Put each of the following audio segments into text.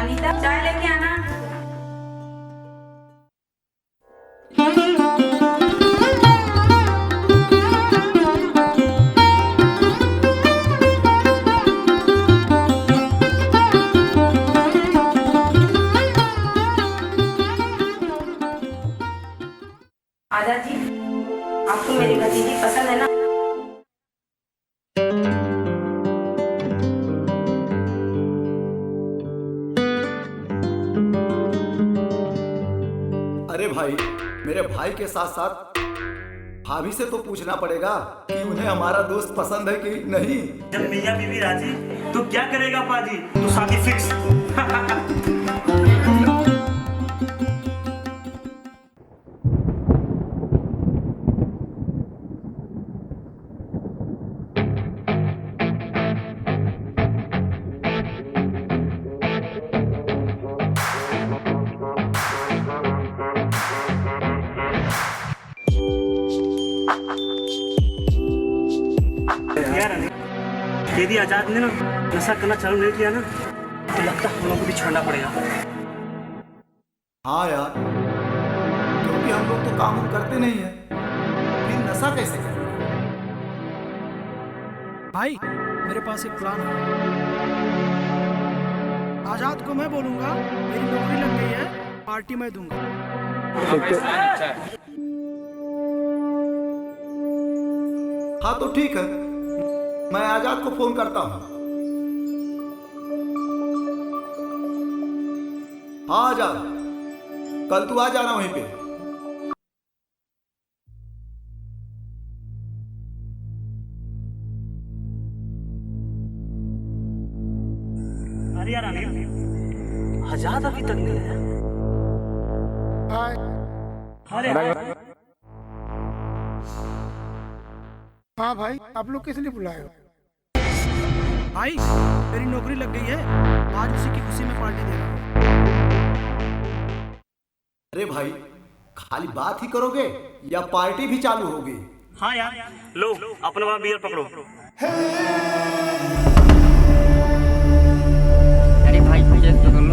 अनीता चाय लेके आना। आजा जी, आपको मेरी भतीजी पसंद है ना? अरे भाई, मेरे भाई के साथ साथ भाभी से तो पूछना पड़ेगा कि उन्हें हमारा दोस्त पसंद है कि नहीं। जब मियाँ बीवी राजी तो क्या करेगा पाजी, तो शादी फिक्स। यदि आजाद ने ना नशा करना चालू नहीं किया ना तो लगता है हम लोग को भी छोड़ना पड़ेगा। हाँ यार, क्योंकि हम लोग तो काम करते नहीं है, फिर नशा कैसे करें? भाई मेरे पास एक प्लान है। आजाद को मैं बोलूंगा मेरी नौकरी लग गई है, पार्टी मैं दूंगा। हाँ तो ठीक है, मैं आजाद को फोन करता हूँ। हाँ आजाद, कल तू आ जाना वहीं पे। अरे यार आजाद अभी तक नहीं आया। अरे हाँ भाई, आप लोग किस लिए बुलाए हो? भाई मेरी नौकरी लग गई है, आज उसी की खुशी में पार्टी दे रहा हूँ। अरे भाई, खाली बात ही करोगे या पार्टी भी चालू होगी? हाँ यार, लो अपना वहाँ बियर पकड़ो। अरे भाई ये तो कर लो।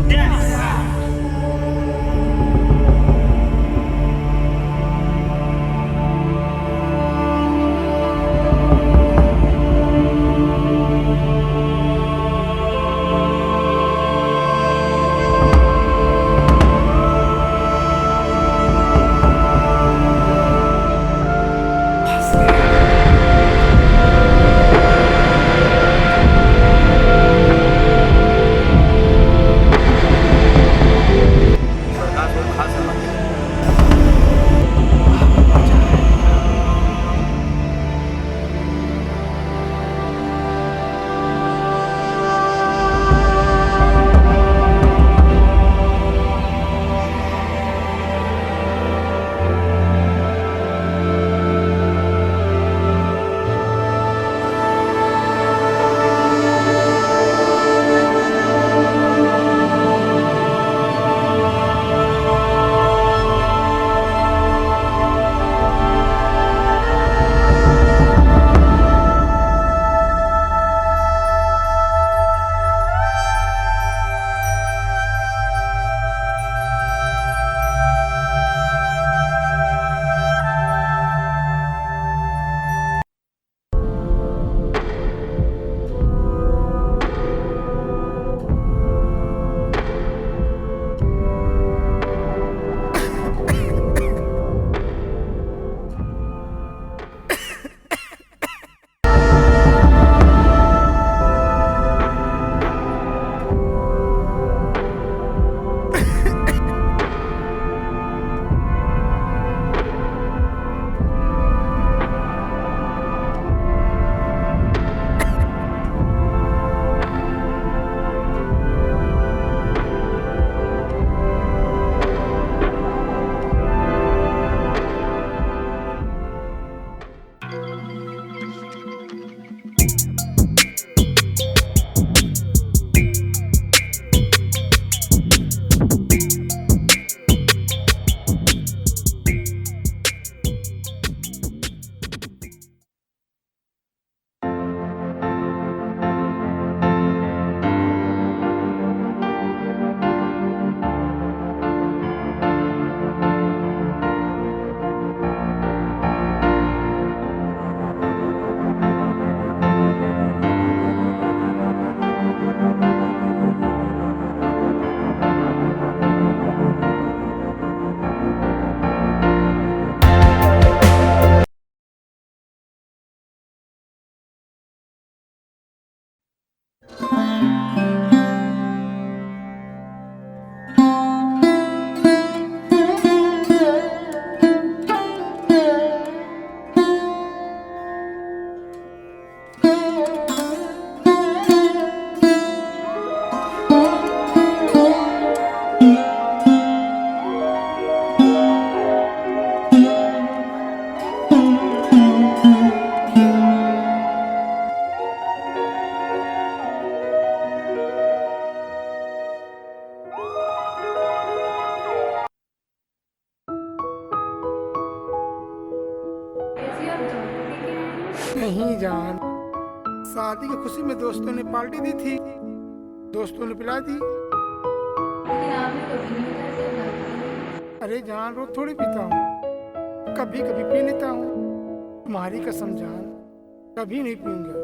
नहीं जान, शादी की खुशी में दोस्तों ने पार्टी दी थी, दोस्तों ने पिला दी। अरे जान, रोज थोड़ी पीता हूँ, कभी कभी पी लेता हूँ। तुम्हारी कसम जान, कभी नहीं पीऊंगा।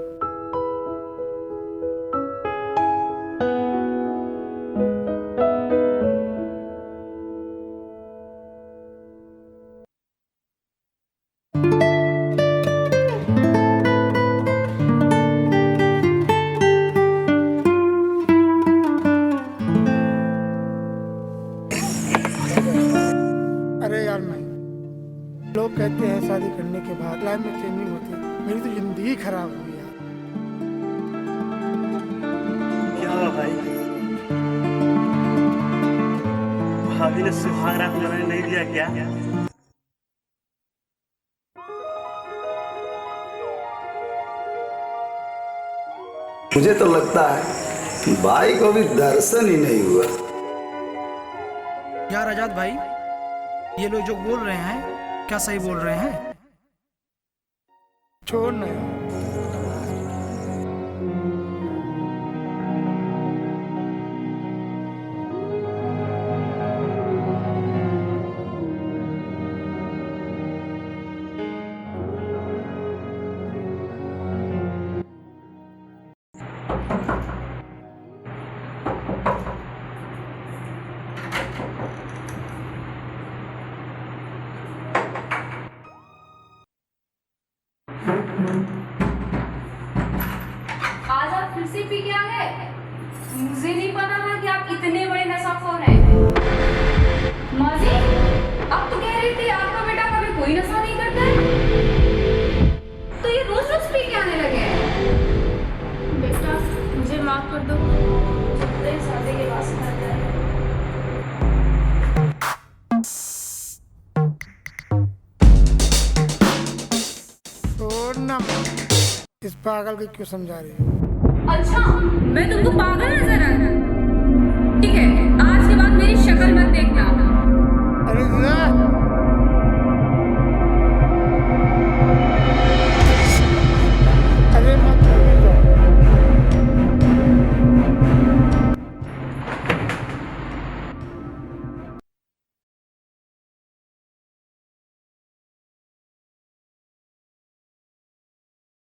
अरे यार, मैं लोग कहते हैं शादी करने के बाद लाइफ में चेंज नहीं होती। मेरी तो जिंदगी खराब हो गई यार। क्या हुआ भाई? भाभी ने सुहाग रात मनाने नहीं दिया क्या? मुझे तो लगता है कि भाई को भी दर्शन ही नहीं हुआ। यार आजाद भाई, ये लोग जो बोल रहे हैं क्या सही बोल रहे हैं? छोड़ ना यार। आज आप फिर से पी के आ गए? मुझे नहीं पता था कि आप इतने बड़े नशाखोर हैं। माँ जी, अब तो कह रही थी आपका बेटा कभी कोई नशा नहीं करता है, तो ये रोज रोज पी के आने लगे हैं। बेटा मुझे माफ कर दो, शादी के बाद सिखा दिया। छोड़ ना, इस पागल को क्यों समझा रही हो? अच्छा, मैं तुमको पागल नजर आ रहा हूँ?